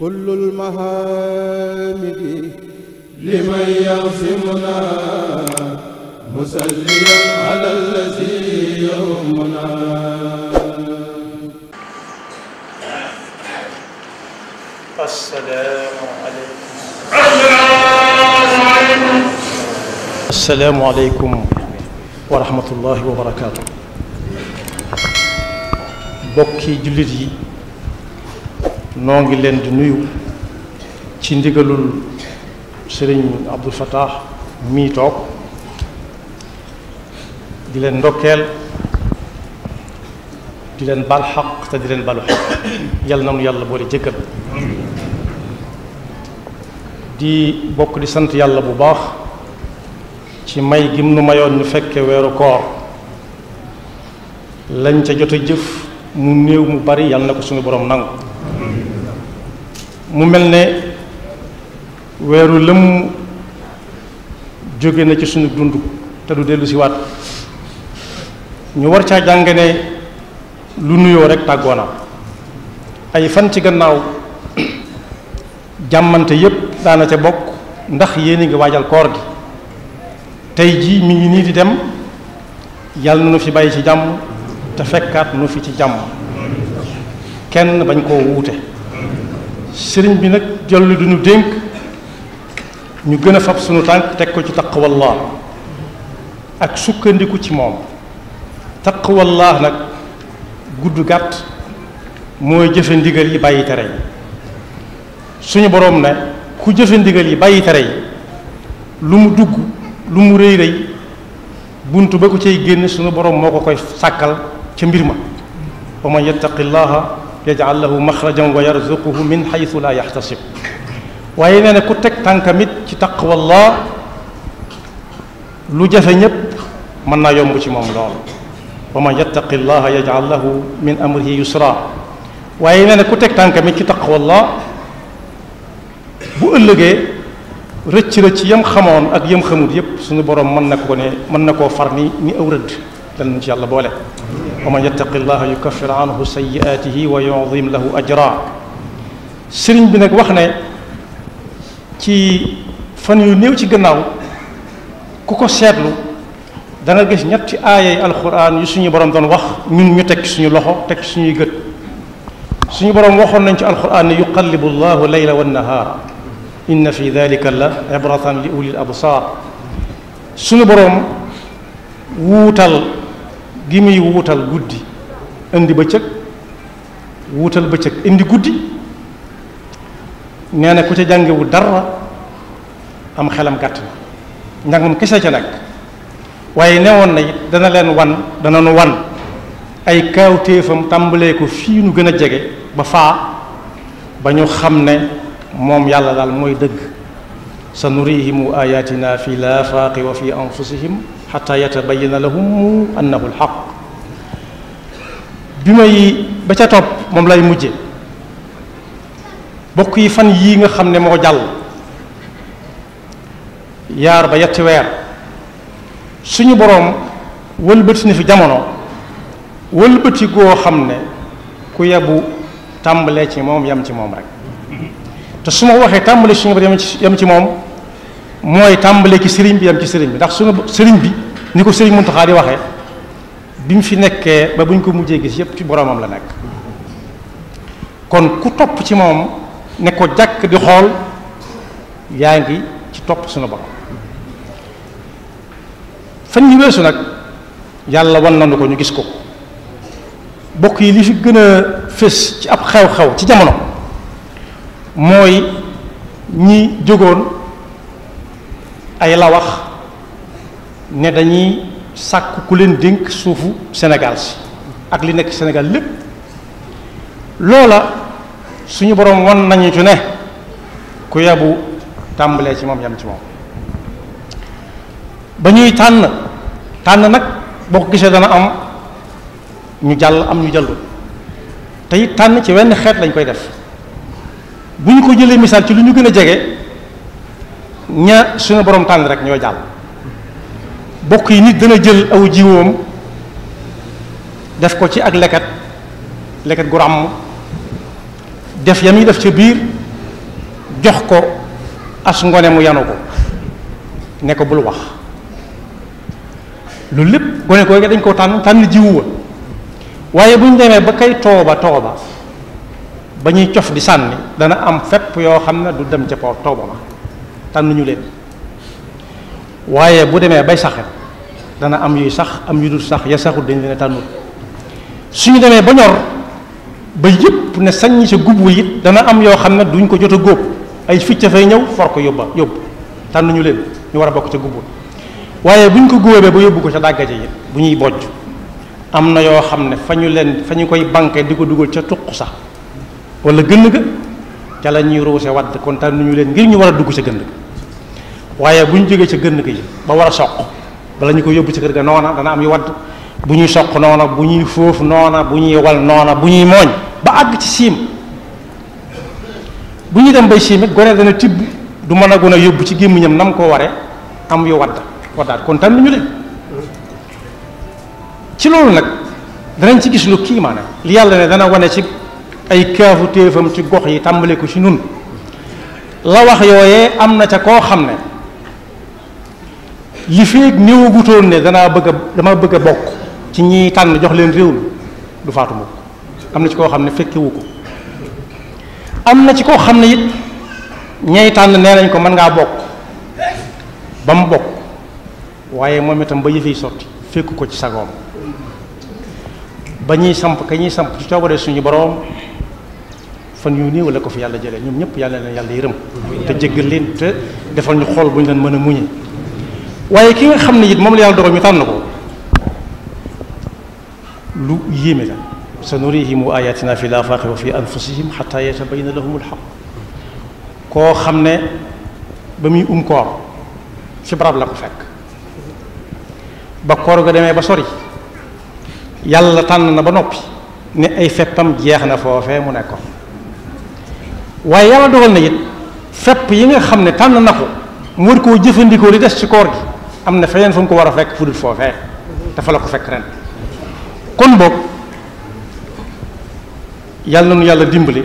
كل المحامد لمن يعصمنا مسليا على الذي يهمنا. السلام عليكم ورحمة الله وبركاته. bokki jullit yi noo ngi leen di nuyu ci ndigalul sëriñ Abdou Fattah mii toog di leen ndokkeel di leen bal xaq te di leen balu xaq yal na nu yàlla boole jëkkal di bokk di sant yàlla bu baax ci may gim nu mayoon ñu fekke weeru koor lañ ca jot a jëf mu néew mu bari yàlla na ko suñu borom nangu mu mel ne weeru lëm jóge na ci suñu dund te du dellu si waat ñu war caa jàng ne lu nuyoo rek tàggoona ay fan ci gannaaw jàmmante yépp daana ca bokk ndax yéen a ngi waajal koor gi tey jii mi ngi nii di dem yàlla na nu fi bàyyi ci jàmm te fekkaat nu fi ci jàmm kenn bañ koo wuute sëriñ bi nag jollu du ñu dénk ñu gën a fab sunu tànk teg ko ci taqwallah ak sukkandiku ci moom taqwallah nag gudd gàtt mooy jëfe ndigal yi bàyyi tere yi suñu boroom ne ku jëfe ndigal yi bàyyi tere yi lu mu dugg lu mu rëy rëy bunt ba ko cay génn suñu boroom moo ko koy sàkkal ca mbir ma wa man yattaqi llaha yaj'al lahu maxrajan wa yarzuquhu min xaytu la yaxtasib waaye nee na ku teg tànkamit ci taqwallah lu jafe ñépp mën naa yomb ci moom lool wa man yattaqi llaha yaj'al lahu min amrihi yusra waaye nee na ku teg tànkamit ci taqwallah bu ëllëgee rëcc yam xamoon ak yam xamut yépp suñu borom mën na koo far ni aw rëdd danañ ci yàlla boole wa man yattaqi llaha yukaffir anhu sayyi'atihi wa yu'zim lahu ajra sëriñ bi nag wax ne ci fan yu néew ci gannaaw ku ko seetlu da nga gis ñetti aayay alquran yu suñu borom doon wax ñun ñu teg suñu loxo teg suñuy gët suñu borom waxoon nañ ci alquran ne yuqallibu llahu layla wan nahaara inna fi dalika la ibratan li ulil absar suñu boroom wuutal gi muy wuutal guddi indi bëccëg wuutal bëccëg indi guddi nee na ku ca jàngewu dara am xelam gàtt na njàngum kese ca nag waaye newoon na it dana nu wan ay kaawtéefam tàmbalee ko fii nu gën a jege ba faa ba ñu xam ne moom yàlla daal mooy dëgg sa nurihimu ayatina fi laafaaqi wa fi anfusihim xata yatabayana lahum annahu alxaq bi may ba ca topp moom lay mujje bokk yi fan yii nga xam ne moo jàll yaar ba yetti weer suñu boroom wëlbati na fi jamono wëlbati goo xam ne ku yebu tàmbalee ci moom yam ci moom rek te su ma waxee tàmbale suñu borom yam ci moom mooy tàmbale ci sëriñ bi yam ci sëriñ bi ndax suñu sëriñ bi ni ko sëriñ Muntaxa di waxee bi mu fi nekkee ba buñ ko mujjee gis yépp ci boromam la nekk kon ku topp ci moom ne ko jàkk di xool yaa ngi ci topp suñu borom fan ñu weesu nag yàlla wan nañu ko ñu gis ko bokk yi li fi gën a fés ci ab xew-xew ci jamono mooy ñi jógoon ay la wax ne dañuy sàkk ku leen dénk suufu Sénégal si ak li nekk Sénégal lépp loola suñu boroom wan nañu ci ne ku yabu tàmbalee ci moom yam ci moom ba ñuy tànn nag boo ko gisee dana am ñu jàll am ñu jàllul te it tànn ci wenn xeet lañ koy def bu ñu ko jëlee misaal ci lu ñu gën a jege ña suñu borom tànn rek ñoo jàll bokk yi nit dana jël aw jiwoom def ko ci ak leket gu ràmm def ya muy def ca biir jox ko as ngone mu yanu ko ne ko bul wax loolu lépp gone ko dañ koo tànn jiwu wa waaye bu ñu demee ba kay tooba ba ñuy cof di sànni dana am fépp yoo xam ne du dem ca tooba ma tànn ñu leen waaye bu demee bay saxe dana am yuy sax am yu dul sax ya saxul dañ leen a tànnul suñu demee ba ñor ba yëpp ne saññi sa gub wa it dana am yoo xam ne duñ ko jot a góob ay ficca fay ñëw for ko yóbbu tànn ñu leen ñu war a bokk ca gub wa waaye bu ñu ko góobee ba yóbbu ko ca dàggaje yi bu ñuy bojj am na yoo xam ne fa ñu koy banqué di ko dugal ca tuq sax wala gënn ga ca la ñuy ruuse wadd kon tànn ñu leen ngir ñu war a dugg ca gënn ga waaye bu ñu jógee ca gënn ga yi ba war a soq bala ñu ko yóbbu ci kër ga noona dana am yu wadd bu ñuy soq noona bu ñuy foofu noona bu ñuy wal noona bu ñuy mooñ ba àgg ci siim bu ñuy dem bay siim it gone dana tibb du mën a gën a yóbbu ci gémmiñam nam ko waree am yu waddaat kon tànn ñu leen ci loolu nag danañ ci gis lu kii maanaam li yàlla ne dana wane ci ay kaafu téefam ci gox yi tàmbale ko ci nun la wax yooyee am na ca koo xam ne li feeg néewagutoon ne dama bëgg a bokk ci ñiy tànn jox leen réew mi du faatu mukk am na ci koo xam ne fekkewu ko am na ci koo xam ne it ñay tànn nee nañ ko mën ngaa bokk ba mu bokk waaye moom itam ba yëfey sotti fekku ko ci sagoom ba ñuy samp ci coobare suñu boroom fan yu néew la ko fi yàlla jëlee ñoom ñëpp yàlla leen yàlla yërëm te jéggal leen te defal ñu xool bu ñu leen mën a muñe waaye ki nga xam ne it moom la yàlla dogal ñu tànn ko lu yéeme la sa nurihim ayatina fi l-afaaqi wa fi anfusihim xataa yatabayyana lahum al-xaq koo xam ne ba muy koor ci barab la ko fekk ba koor ga demee ba sori yàlla tànn na ba noppi ne ay feppam jeex na foofee mu nekkoon waaye yàlla dogal na it fepp yi nga xam ne tànn na ko mu war koo jëfandikoo li des ci koor gi am na feneen fu mu ko war a fekk fu dul foofee dafa la ko fekk ren kon boog yàlla na nu yàlla dimbali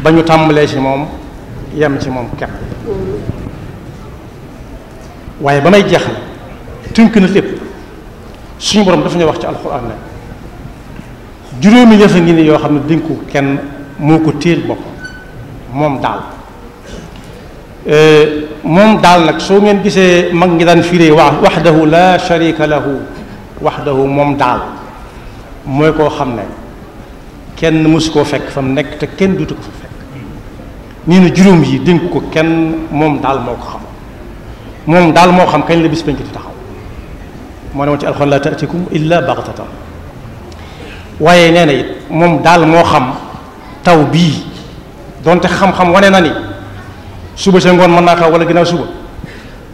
ba ñu tàmbalee ci moom yem ci moom kepp waaye ba may jeexal tënk na lépp suñu borom dafa ñuy wax ci alxuraan ne juróomi yëf a ngi ni yoo xam ne dénku kenn moo ko téel boppam moom daal nag soo ngeen gisee mag ngi daan firee waxdahu la sharika lahu waxdahu moom daal mooy koo xam ne kenn mësu koo fekk fa mu nekk te kenn dutu ko fa fekk nii na juróom yi dénk ko kenn moom daal moo ko xam moom daal moo xam kañ la bis bañ ko di taxaw moo ne woon ci alxuraan la taatikum illa baxtatan waaye nee na it moom daal moo xam taw bii donte xam-xam wane na ni suba sa ngoon mën naa taw wala ginnaaw suba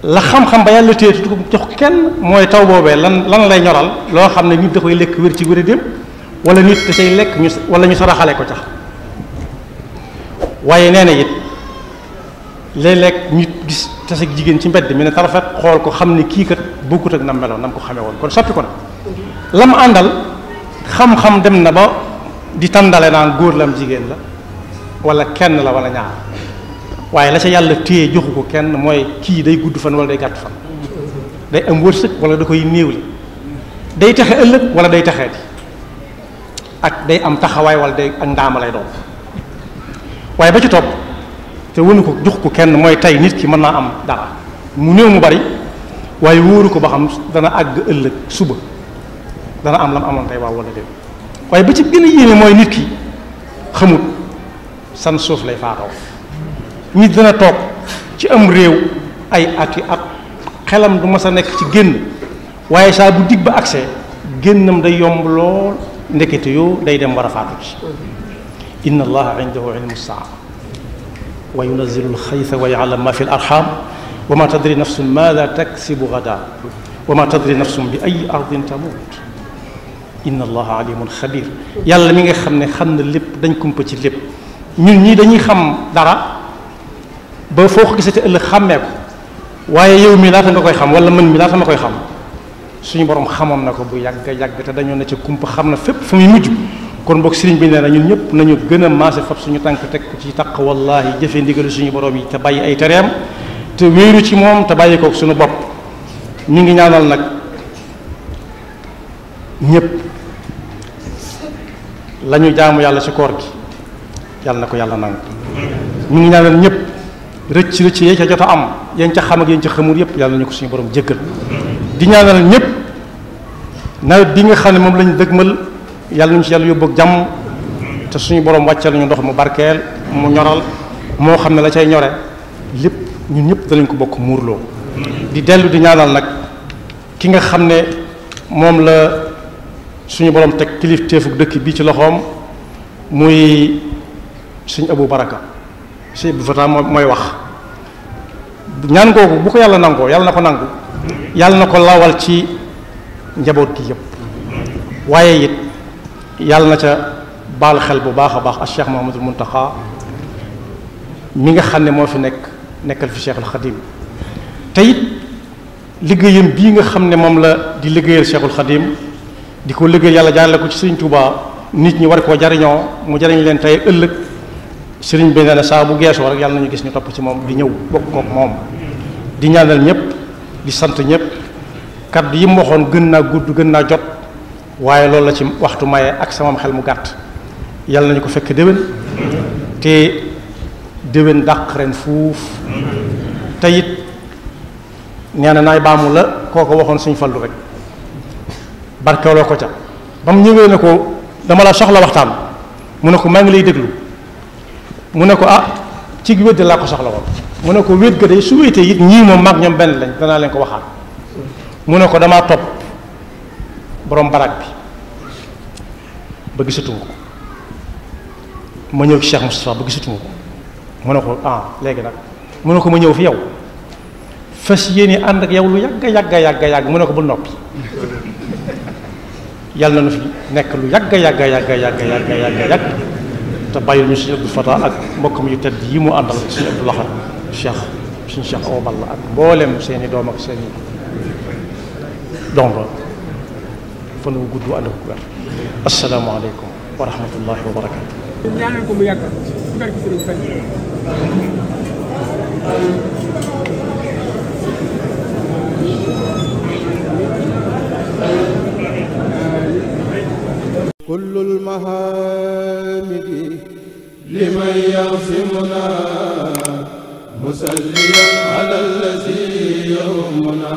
la xam-xam ba yàlla téye du ko jox kenn mooy taw boobee lan lay ñoral loo xam ne nit da koy lekk wér ci wér dem wala nit da cay lekk wala ñu saraxale ko tax waaye nee na it léeg-léeg nit gis tase jigéen ci mbedd mi ne tarafet xool ko xam ne kii kat bokkut ak nam meloon nam ko xamee woon kon soppi ko na lam àndal xam-xam dem na ba di tàndale naan góor lam jigéen la wala kenn la wala ñaar waaye la ca yàlla téye joxu ko kenn mooy kii day gudd fan wala day gàtt fan day am wërsëg wala da koy néewli day taxe ëllëg wala day taxee di ak day am taxawaay wala day ak ndaama lay doon waaye ba ci topp te wënu ko jox ko kenn mooy tey nit ki mën naa am dara mu néew mu bari waaye wóoru ko ba xam dana àgg ëllëg suba dana am lam amoon tey waaw wala déet waaye ba ci gën a yéeme mooy nit ki xamut san suuf lay faatoo nit dana toog ci am réew ay ati at xelam du mas a nekk ci génn waaye saa bu dig ba accès génnam day yomb lool ndekete yoo day dem war a faatu ci inna allaha indahu ilmu saa wa yunazzilu alxaytha wa ya'lamu ma fi al-arham wa ma tadri nafsun maada taksibu gadan wa ma tadri nafsun bi ay ardin tamut inna allaha alimun xabir yàlla mi nga xam ne xam na lépp dañ kumpa ci lépp ñun ñii dañuy xam dara ba foo ko gisate ëllëg xàmmee ko waaye yow mi laata nga koy xam wala man mi laata ma koy xam suñu borom xamoon na ko bu yàgg yàgg te dañoo ne ca kumpa xam na fépp fu muy mujj kon boog sëriñ bi nee na ñun ñëpp nañu gën a maase fab suñu tànk teg ko ci taqwallahi jëfe ndigalu suñu borom yi te bàyyi ay tereem te wéeru ci moom te bàyyi ko suñu bopp. ñu ngi ñaanal nag ñëpp la ñu jaamu yàlla ci koor gi yàlla na ko yàlla nangu. ñu ngi ñaanal ñëpp rëcc rëcc yee ca jot a am yéen ca xam ak yéen ca xamul yëpp yàlla nañu ko suñu borom jéggal. di ñaanal ñëpp nawet bi nga xam ne moom lañu dëgmal yàlla nañu ci yàlla yóbbu ak jàmm te suñu borom wàccal nañu ndox mu barkeel mu ñoral moo xam ne la cay ñore lépp ñun ñëpp danañ ko bokk muurloo. di dellu di ñaanal nag ki nga xam ne moom la suñu borom teg kilifteefu dëkk bii ci loxoom muy sëñ Abou Baraka sëñ Abdou Fatah mooy wax ñaan googu bu ko yàlla nangoo yàlla na ko nangu yàlla na ko lawal ci njaboot gi yëpp waaye it yàlla na ca baal xel bu baax a baax ak Cheikh Mouhamadul Mountakha mi nga xam ne moo fi nekkal fi Cheikhul Khadim te it liggéeyam bii nga xam ne moom la di liggéeyal Cheikhul Khadim di ko liggéey yàlla jaarale ko ci Sëriñ Tuubaa nit ñi war koo jariñoo mu jariñ leen tey ëllëg sëriñ bi nee na saa bu geesoo rek yàlla nañu gis ñu topp ci moom di ñëw bokk kook moom. di ñaanal ñëpp di sant ñëpp kaddu yi mu waxoon gën naa gudd gën naa jot waaye loolu la ci waxtu maye ak sama xel mu gàtt yàlla nañu ko fekk déwén te déwén dàq ren fuuf te it nee na naay baamu la kooko waxoon suñ fallu rek barkeeloo ko ca ba mu ñëwee ne ko dama la soxla waxtaan mu ne ko maa ngi lay déglu mu ne ko ci wéet laa ko soxla woon mu ne ko wéet ga de su wéetee it ñii moom mag ñoom benn lañ danaa leen ko waxaat mu ne ko damaa topp borom barak bi ba gisatuma ko ma ñëw ci Cheikh Moustapha ba gisatuma ko mu ne ko léegi nag mu ne ko ma ñëw fi yow fas yéene ànd ak yow lu yàgg mu ne ko bul noppi yàlla na nu fi nekk lu yàgg te bàyyil ñu suñu Abdou Fatah ak mbokkam yu tedd yi mu àndal suñu Abdou Lahad suñu Cheikh Awa Balla ak mboolem seeni doom ak seeni dongo fan wu gudd ànd ak wér asalaamaaleykum wa rahmatullahi wa barakatu ñaanal ko mu yàgg ci barke Sëriñ Fall كل المحامد لمن يعصمنا مسليا على الذي يهمنا